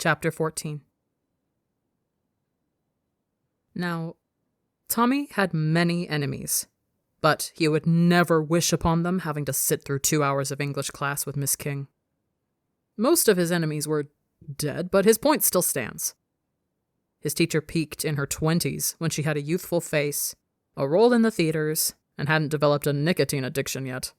Chapter 14. Now, Tommy had many enemies, but he would never wish upon them having to sit through 2 hours of English class with Miss King. Most of his enemies were dead, but his point still stands. His teacher peaked in her 20s when she had a youthful face, a role in the theaters, and hadn't developed a nicotine addiction yet.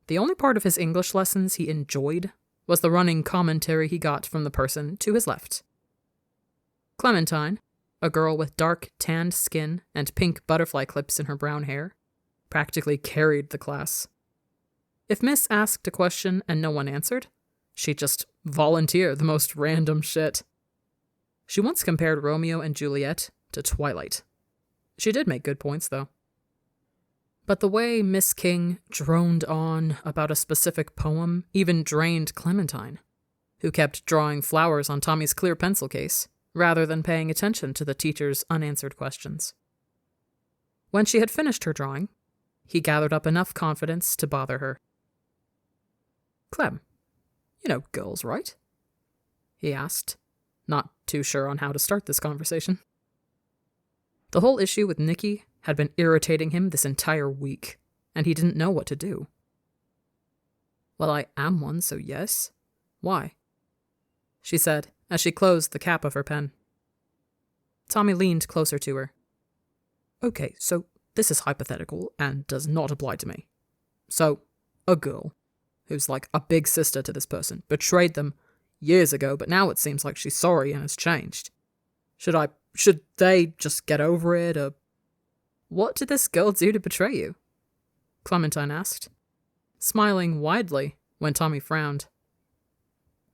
The only part of his English lessons he enjoyed was the running commentary he got from the person to his left. Clementine, a girl with dark, tanned skin and pink butterfly clips in her brown hair, practically carried the class. If Miss asked a question and no one answered, she'd just volunteer the most random shit. She once compared Romeo and Juliet to Twilight. She did make good points, though. But the way Miss King droned on about a specific poem even drained Clementine, who kept drawing flowers on Tommy's clear pencil case, rather than paying attention to the teacher's unanswered questions. When she had finished her drawing, he gathered up enough confidence to bother her. "Clem, you know girls, right?" he asked, not too sure on how to start this conversation. The whole issue with Nikki had been irritating him this entire week, and he didn't know what to do. "Well, I am one, so yes. Why?" she said, as she closed the cap of her pen. Tommy leaned closer to her. "Okay, so this is hypothetical and does not apply to me. So, a girl, who's like a big sister to this person, betrayed them years ago, but now it seems like she's sorry and has changed. Should they just get over it, or..." "What did this girl do to betray you?" Clementine asked, smiling widely when Tommy frowned.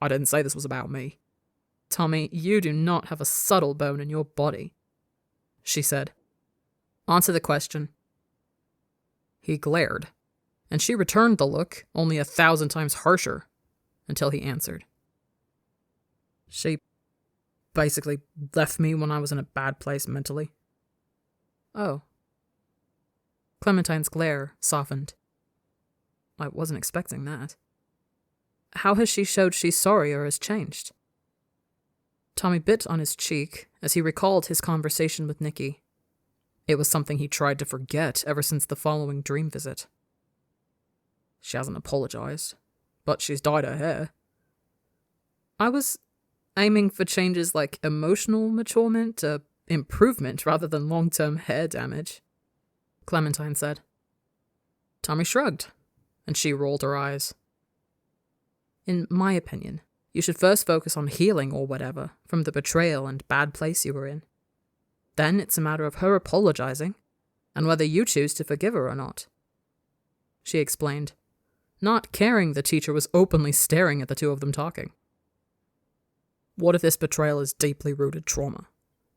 "I didn't say this was about me." "Tommy, you do not have a subtle bone in your body," she said. "Answer the question." He glared, and she returned the look only 1,000 times harsher, until he answered. "She basically left me when I was in a bad place mentally." "Oh." Clementine's glare softened. "I wasn't expecting that. How has she showed she's sorry or has changed?" Tommy bit on his cheek as he recalled his conversation with Nikki. It was something he tried to forget ever since the following dream visit. "She hasn't apologized, but she's dyed her hair." "I was aiming for changes like emotional maturement or improvement rather than long-term hair damage," Clementine said. Tommy shrugged, and she rolled her eyes. "In my opinion, you should first focus on healing or whatever from the betrayal and bad place you were in. Then it's a matter of her apologizing, and whether you choose to forgive her or not," she explained, not caring the teacher was openly staring at the two of them talking. "What if this betrayal is deeply rooted trauma,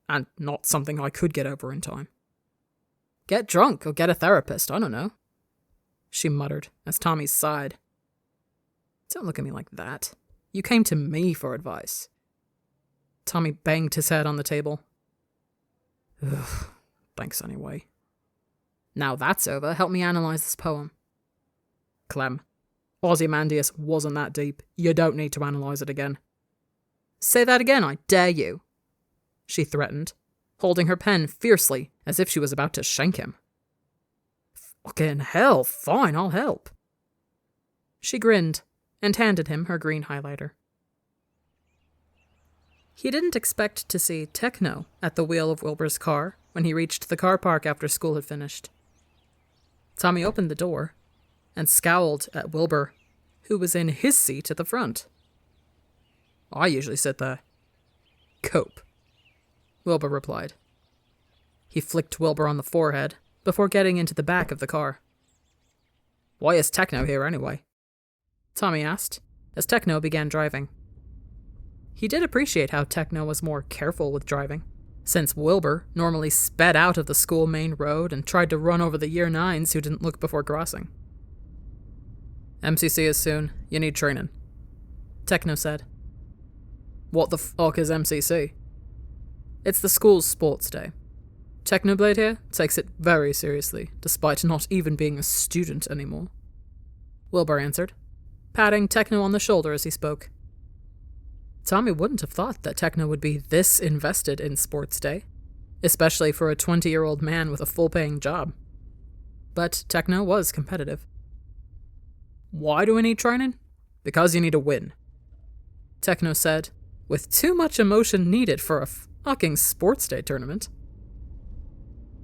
and not something I could get over in time?" "Get drunk or get a therapist, I don't know," she muttered as Tommy sighed. "Don't look at me like that. You came to me for advice." Tommy banged his head on the table. "Ugh, thanks anyway. Now that's over, help me analyze this poem." "Clem, Ozymandias wasn't that deep. You don't need to analyze it again." "Say that again, I dare you," she threatened, holding her pen fiercely as if she was about to shank him. "Fucking hell, fine, I'll help." She grinned and handed him her green highlighter. He didn't expect to see Techno at the wheel of Wilbur's car when he reached the car park after school had finished. Tommy opened the door and scowled at Wilbur, who was in his seat at the front. "I usually sit there." "Cope," Wilbur replied. He flicked Wilbur on the forehead before getting into the back of the car. "Why is Techno here anyway?" Tommy asked, as Techno began driving. He did appreciate how Techno was more careful with driving, since Wilbur normally sped out of the school main road and tried to run over the year 9s who didn't look before crossing. "MCC is soon. You need training," Techno said. "What the fuck is MCC?" "It's the school's sports day. Technoblade here takes it very seriously, despite not even being a student anymore," Wilbur answered, patting Techno on the shoulder as he spoke. Tommy wouldn't have thought that Techno would be this invested in sports day, especially for a 20-year-old man with a full-paying job. But Techno was competitive. Why do we need training? Because you need to win, Techno said, with too much emotion needed for a fucking sports day tournament.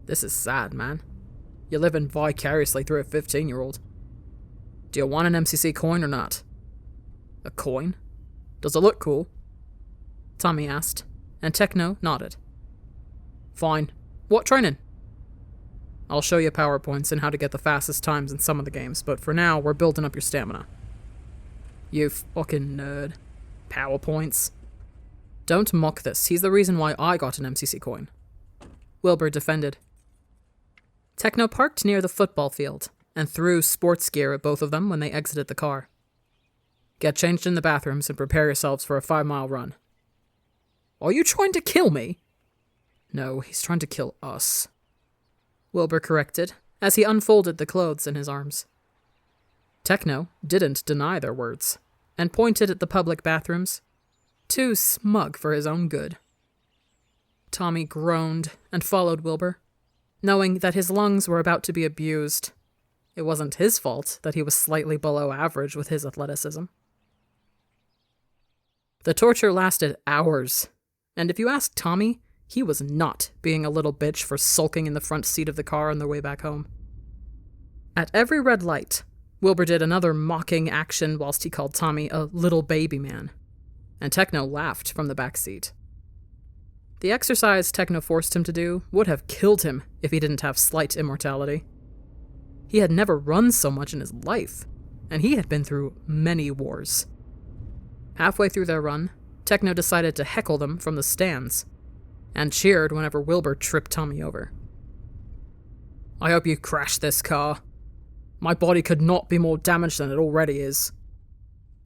This is sad, man. You're living vicariously through a 15-year-old. Do you want an MCC coin or not? A coin? Does it look cool? Tommy asked, and Techno nodded. Fine. What training? I'll show you PowerPoints and how to get the fastest times in some of the games, but for now, we're building up your stamina. You fucking nerd. PowerPoints? Don't mock this. He's the reason why I got an MCC coin, Wilbur defended. Techno parked near the football field and threw sports gear at both of them when they exited the car. Get changed in the bathrooms and prepare yourselves for a 5-mile run. Are you trying to kill me? No, he's trying to kill us, Wilbur corrected as he unfolded the clothes in his arms. Techno didn't deny their words and pointed at the public bathrooms, too smug for his own good. Tommy groaned and followed Wilbur, knowing that his lungs were about to be abused. It wasn't his fault that he was slightly below average with his athleticism. The torture lasted hours, and if you asked Tommy, he was not being a little bitch for sulking in the front seat of the car on their way back home. At every red light, Wilbur did another mocking action whilst he called Tommy a little baby man, and Techno laughed from the back seat. The exercise Techno forced him to do would have killed him if he didn't have slight immortality. He had never run so much in his life, and he had been through many wars. Halfway through their run, Techno decided to heckle them from the stands, and cheered whenever Wilbur tripped Tommy over. I hope you crash this car. My body could not be more damaged than it already is,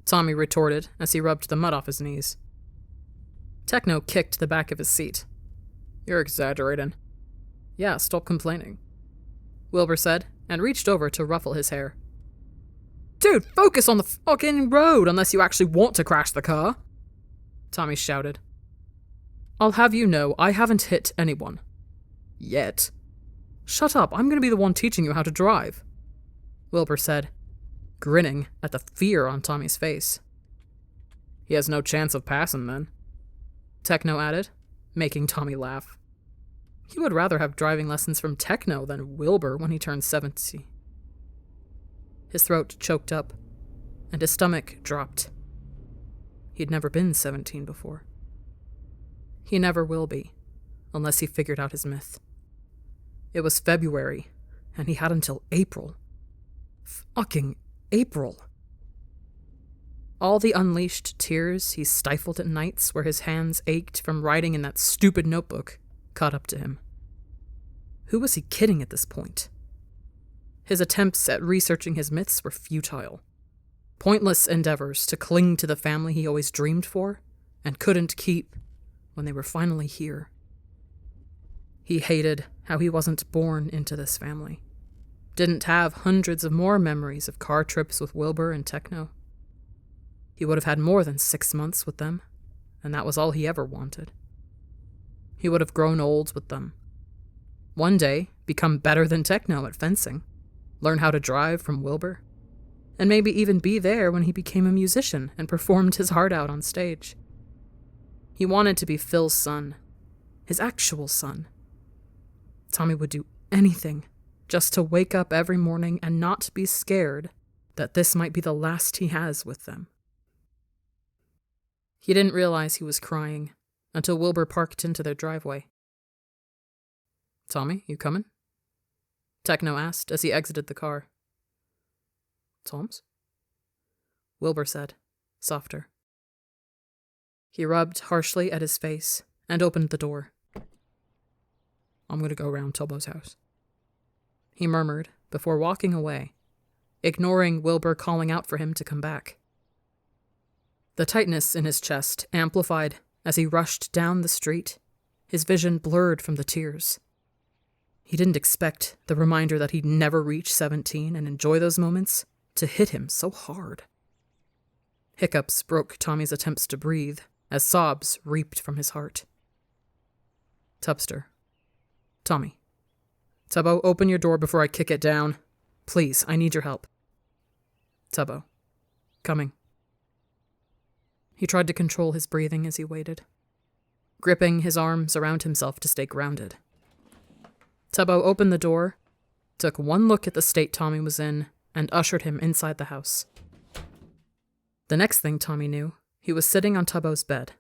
Tommy retorted as he rubbed the mud off his knees. Techno kicked the back of his seat. You're exaggerating. Yeah, stop complaining, Wilbur said, and reached over to ruffle his hair. Dude, focus on the fucking road unless you actually want to crash the car, Tommy shouted. I'll have you know I haven't hit anyone. Yet. Shut up, I'm going to be the one teaching you how to drive, Wilbur said, grinning at the fear on Tommy's face. He has no chance of passing then, Techno added, making Tommy laugh. He would rather have driving lessons from Techno than Wilbur when he turned 70. His throat choked up, and his stomach dropped. He'd never been 17 before. He never will be, unless he figured out his myth. It was February, and he had until April. Fucking April. All the unleashed tears he stifled at nights where his hands ached from writing in that stupid notebook caught up to him. Who was he kidding at this point? His attempts at researching his myths were futile. Pointless endeavors to cling to the family he always dreamed for and couldn't keep when they were finally here. He hated how he wasn't born into this family. Didn't have hundreds of more memories of car trips with Wilbur and Techno. He would have had more than 6 months with them, and that was all he ever wanted. He would have grown old with them. One day, become better than Techno at fencing, learn how to drive from Wilbur, and maybe even be there when he became a musician and performed his heart out on stage. He wanted to be Phil's son, his actual son. Tommy would do anything just to wake up every morning and not be scared that this might be the last he has with them. He didn't realize he was crying until Wilbur parked into their driveway. Tommy, you coming? Techno asked as he exited the car. Toms? Wilbur said, softer. He rubbed harshly at his face and opened the door. I'm going to go round Tubbo's house, he murmured before walking away, ignoring Wilbur calling out for him to come back. The tightness in his chest amplified as he rushed down the street, his vision blurred from the tears. He didn't expect the reminder that he'd never reach 17 and enjoy those moments to hit him so hard. Hiccups broke Tommy's attempts to breathe as sobs reaped from his heart. Tubster. Tommy. Tubbo, open your door before I kick it down. Please, I need your help. Tubbo. Coming. He tried to control his breathing as he waited, gripping his arms around himself to stay grounded. Tubbo opened the door, took one look at the state Tommy was in, and ushered him inside the house. The next thing Tommy knew, he was sitting on Tubbo's bed,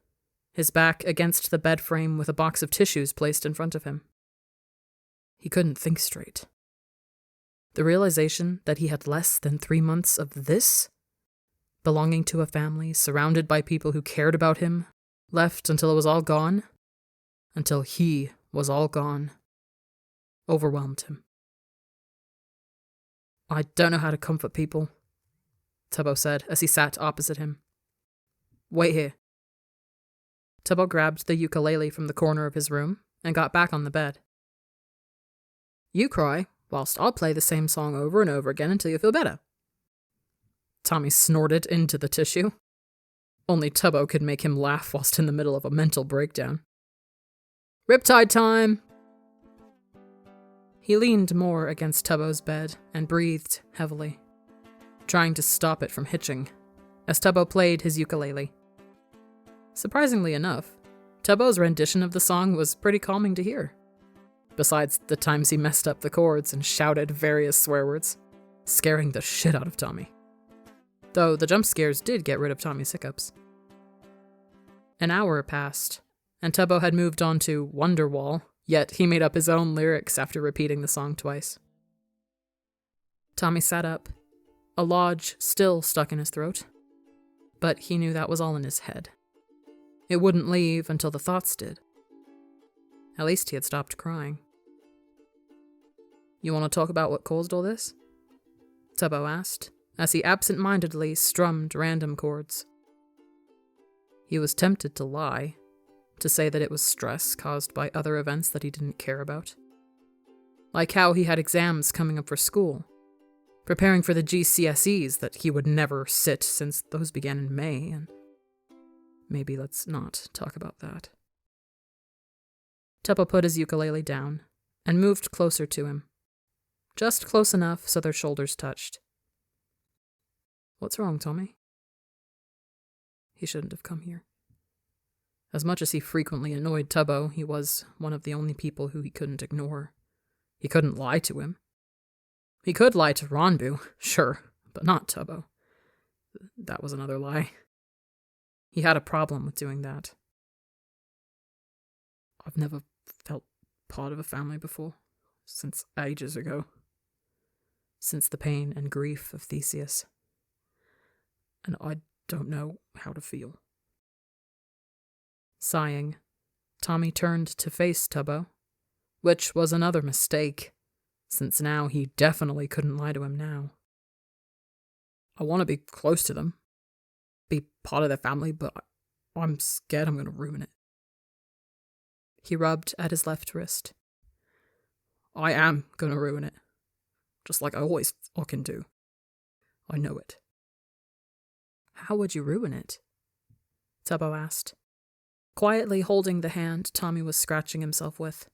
his back against the bed frame with a box of tissues placed in front of him. He couldn't think straight. The realization that he had less than 3 months of this, belonging to a family, surrounded by people who cared about him, left until it was all gone, until he was all gone, overwhelmed him. I don't know how to comfort people, Tubbo said as he sat opposite him. Wait here. Tubbo grabbed the ukulele from the corner of his room and got back on the bed. You cry, whilst I'll play the same song over and over again until you feel better. Tommy snorted into the tissue. Only Tubbo could make him laugh whilst in the middle of a mental breakdown. Riptide time! He leaned more against Tubbo's bed and breathed heavily, trying to stop it from hitching, as Tubbo played his ukulele. Surprisingly enough, Tubbo's rendition of the song was pretty calming to hear, besides the times he messed up the chords and shouted various swear words, scaring the shit out of Tommy. Though the jump scares did get rid of Tommy's hiccups. An hour passed, and Tubbo had moved on to Wonderwall, yet he made up his own lyrics after repeating the song twice. Tommy sat up, a lodge still stuck in his throat, but he knew that was all in his head. It wouldn't leave until the thoughts did. At least he had stopped crying. You want to talk about what caused all this? Tubbo asked, as he absent-mindedly strummed random chords. He was tempted to lie, to say that it was stress caused by other events that he didn't care about. Like how he had exams coming up for school, preparing for the GCSEs that he would never sit since those began in May, and maybe let's not talk about that. Tubbo put his ukulele down and moved closer to him, just close enough so their shoulders touched. What's wrong, Tommy? He shouldn't have come here. As much as he frequently annoyed Tubbo, he was one of the only people who he couldn't ignore. He couldn't lie to him. He could lie to Ronbu, sure, but not Tubbo. That was another lie. He had a problem with doing that. I've never felt part of a family before, since ages ago. Since the pain and grief of Theseus. And I don't know how to feel. Sighing, Tommy turned to face Tubbo, which was another mistake, since now he definitely couldn't lie to him now. I want to be close to them, be part of their family, but I'm scared I'm going to ruin it. He rubbed at his left wrist. I am going to ruin it, just like I always fucking do. I know it. How would you ruin it? Tubbo asked, quietly holding the hand Tommy was scratching himself with.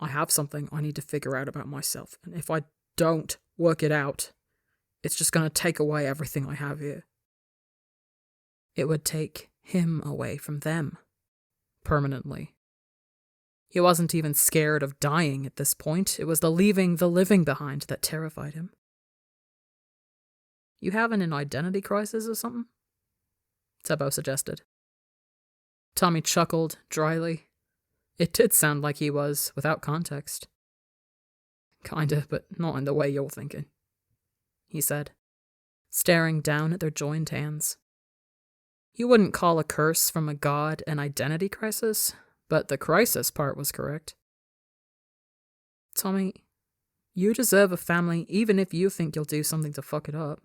I have something I need to figure out about myself, and if I don't work it out, it's just going to take away everything I have here. It would take him away from them, permanently. He wasn't even scared of dying at this point. It was the leaving the living behind that terrified him. You having an identity crisis or something? Tubbo suggested. Tommy chuckled dryly. It did sound like he was, without context. Kinda, but not in the way you're thinking, he said, staring down at their joined hands. You wouldn't call a curse from a god an identity crisis, but the crisis part was correct. Tommy, you deserve a family even if you think you'll do something to fuck it up,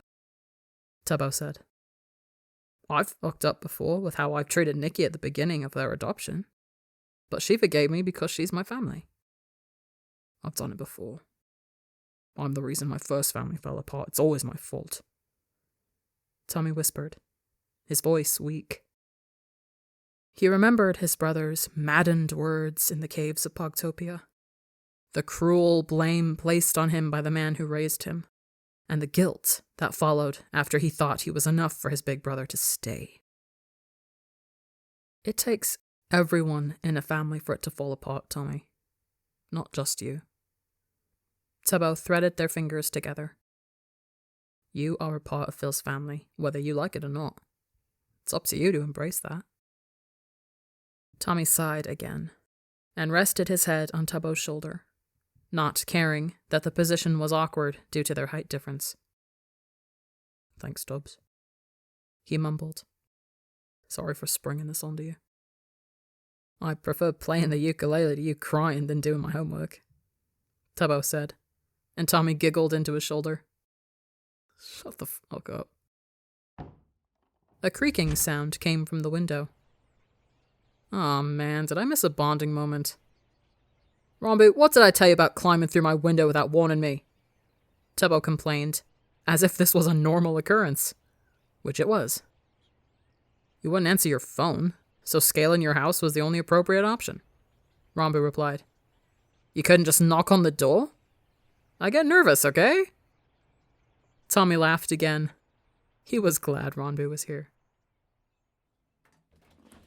Tubbo said. I've fucked up before with how I've treated Nikki at the beginning of their adoption, but she forgave me because she's my family. I've done it before. I'm the reason my first family fell apart. It's always my fault. Tommy whispered, his voice weak. He remembered his brother's maddened words in the caves of Pogtopia, the cruel blame placed on him by the man who raised him, and the guilt that followed after he thought he was enough for his big brother to stay. It takes everyone in a family for it to fall apart, Tommy. Not just you. Tubbo threaded their fingers together. You are a part of Phil's family, whether you like it or not. It's up to you to embrace that. Tommy sighed again, and rested his head on Tubbo's shoulder, not caring that the position was awkward due to their height difference. Thanks, Tubbs, he mumbled. Sorry for springing this onto you. I prefer playing the ukulele to you crying than doing my homework, Tubbo said, and Tommy giggled into his shoulder. Shut the fuck up. A creaking sound came from the window. Aw, man, did I miss a bonding moment? Rombu, what did I tell you about climbing through my window without warning me? Tubbo complained, as if this was a normal occurrence, which it was. You wouldn't answer your phone, so scaling your house was the only appropriate option, Rombu replied. You couldn't just knock on the door? I get nervous, okay? Tommy laughed again. He was glad Rombu was here.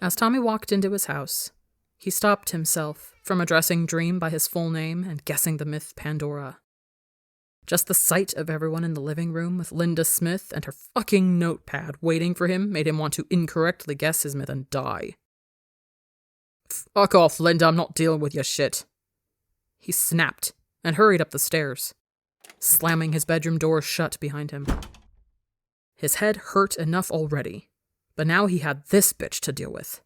As Tommy walked into his house, he stopped himself from addressing Dream by his full name and guessing the myth Pandora. Just the sight of everyone in the living room with Linda Smith and her fucking notepad waiting for him made him want to incorrectly guess his myth and die. Fuck off, Linda, I'm not dealing with your shit. He snapped and hurried up the stairs, slamming his bedroom door shut behind him. His head hurt enough already, but now he had this bitch to deal with.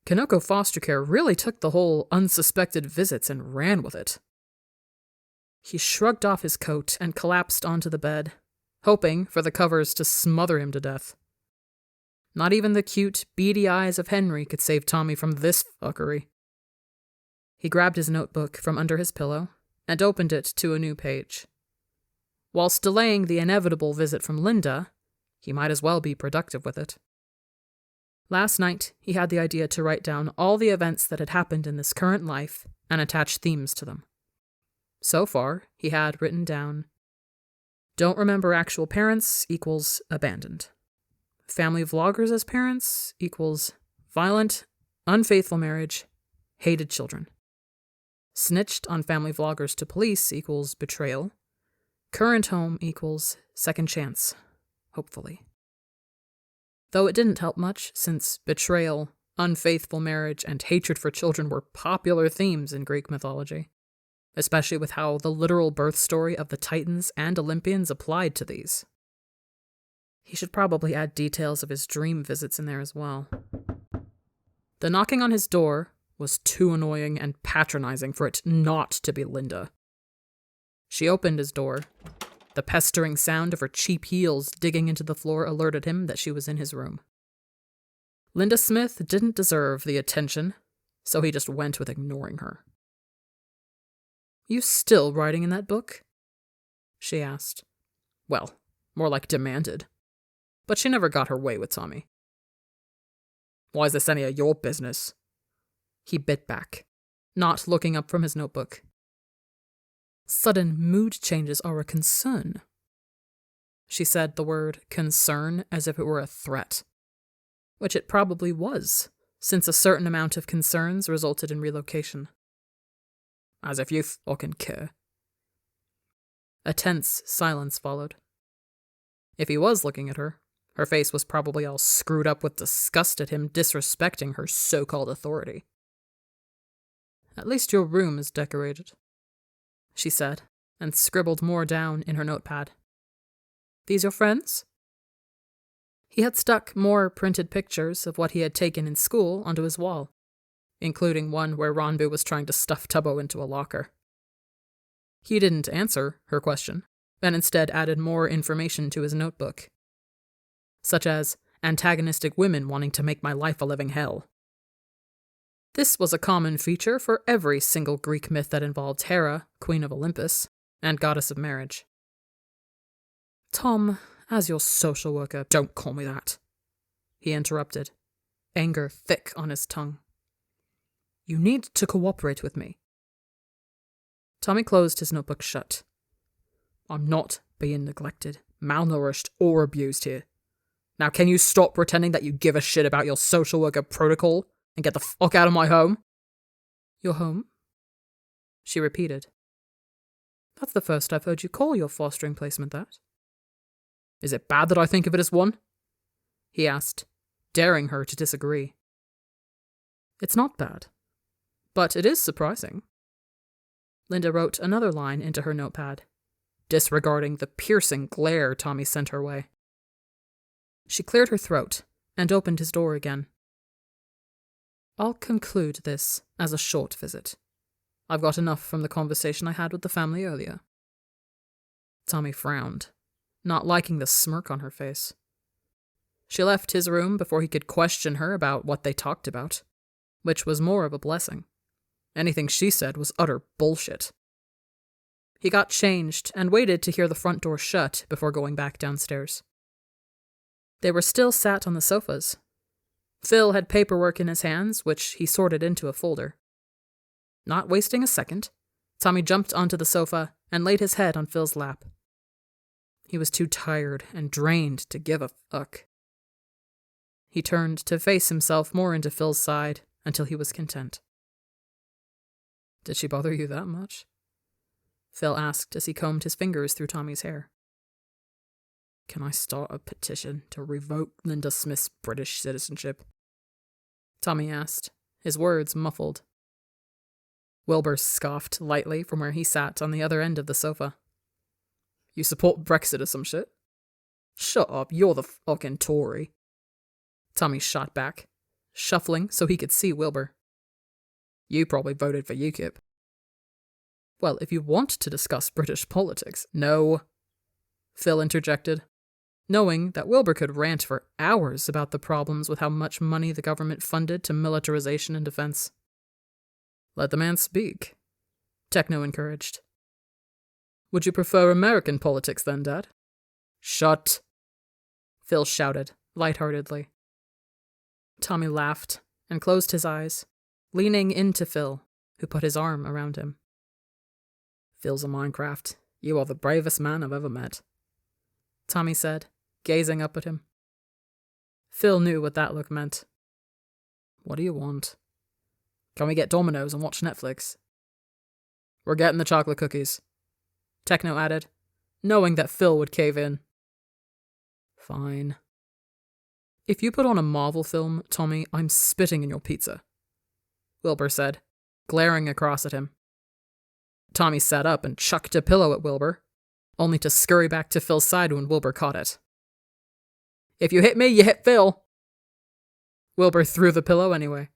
Kanoko Foster Care really took the whole unsuspected visits and ran with it. He shrugged off his coat and collapsed onto the bed, hoping for the covers to smother him to death. Not even the cute, beady eyes of Henry could save Tommy from this fuckery. He grabbed his notebook from under his pillow and opened it to a new page. Whilst delaying the inevitable visit from Linda, he might as well be productive with it. Last night, he had the idea to write down all the events that had happened in this current life and attach themes to them. So far, he had written down, don't remember actual parents equals abandoned. Family vloggers as parents equals violent, unfaithful marriage, hated children. Snitched on family vloggers to police equals betrayal. Current home equals second chance, hopefully. Though it didn't help much, since betrayal, unfaithful marriage, and hatred for children were popular themes in Greek mythology, especially with how the literal birth story of the Titans and Olympians applied to these. He should probably add details of his dream visits in there as well. The knocking on his door was too annoying and patronizing for it not to be Linda. She opened his door. The pestering sound of her cheap heels digging into the floor alerted him that she was in his room. Linda Smith didn't deserve the attention, so he just went with ignoring her. You still writing in that book? She asked. Well, more like demanded. But she never got her way with Tommy. Why is this any of your business? He bit back, not looking up from his notebook. Sudden mood changes are a concern. She said the word concern as if it were a threat, which it probably was, since a certain amount of concerns resulted in relocation. As if you fucking care. A tense silence followed. If he was looking at her, her face was probably all screwed up with disgust at him disrespecting her so-called authority. At least your room is decorated, she said, and scribbled more down in her notepad. These your friends? He had stuck more printed pictures of what he had taken in school onto his wall, including one where Ronbu was trying to stuff Tubbo into a locker. He didn't answer her question, and instead added more information to his notebook, such as antagonistic women wanting to make my life a living hell. This was a common feature for every single Greek myth that involved Hera, Queen of Olympus, and Goddess of Marriage. Tom, as your social worker, don't call me that, he interrupted, anger thick on his tongue. You need to cooperate with me. Tommy closed his notebook shut. I'm not being neglected, malnourished, or abused here. Now can you stop pretending that you give a shit about your social worker protocol and get the fuck out of my home? Your home? She repeated. That's the first I've heard you call your fostering placement that. Is it bad that I think of it as one? He asked, daring her to disagree. It's not bad, but it is surprising. Linda wrote another line into her notepad, disregarding the piercing glare Tommy sent her way. She cleared her throat and opened his door again. I'll conclude this as a short visit. I've got enough from the conversation I had with the family earlier. Tommy frowned, not liking the smirk on her face. She left his room before he could question her about what they talked about, which was more of a blessing. Anything she said was utter bullshit. He got changed and waited to hear the front door shut before going back downstairs. They were still sat on the sofas. Phil had paperwork in his hands, which he sorted into a folder. Not wasting a second, Tommy jumped onto the sofa and laid his head on Phil's lap. He was too tired and drained to give a fuck. He turned to face himself more into Phil's side until he was content. Did she bother you that much? Phil asked as he combed his fingers through Tommy's hair. Can I start a petition to revoke Linda Smith's British citizenship? Tommy asked, his words muffled. Wilbur scoffed lightly from where he sat on the other end of the sofa. You support Brexit or some shit? Shut up, you're the fucking Tory. Tommy shot back, shuffling so he could see Wilbur. You probably voted for UKIP. Well, if you want to discuss British politics, no, Phil interjected, knowing that Wilbur could rant for hours about the problems with how much money the government funded to militarization and defense. Let the man speak, Techno encouraged. Would you prefer American politics then, Dad? Shut, Phil shouted, lightheartedly. Tommy laughed and closed his eyes, leaning into Phil, who put his arm around him. Phil's a Minecraft. You are the bravest man I've ever met, Tommy said, gazing up at him. Phil knew what that look meant. What do you want? Can we get Domino's and watch Netflix? We're getting the chocolate cookies, Techno added, knowing that Phil would cave in. Fine. If you put on a Marvel film, Tommy, I'm spitting in your pizza, Wilbur said, glaring across at him. Tommy sat up and chucked a pillow at Wilbur, only to scurry back to Phil's side when Wilbur caught it. If you hit me, you hit Phil. Wilbur threw the pillow anyway.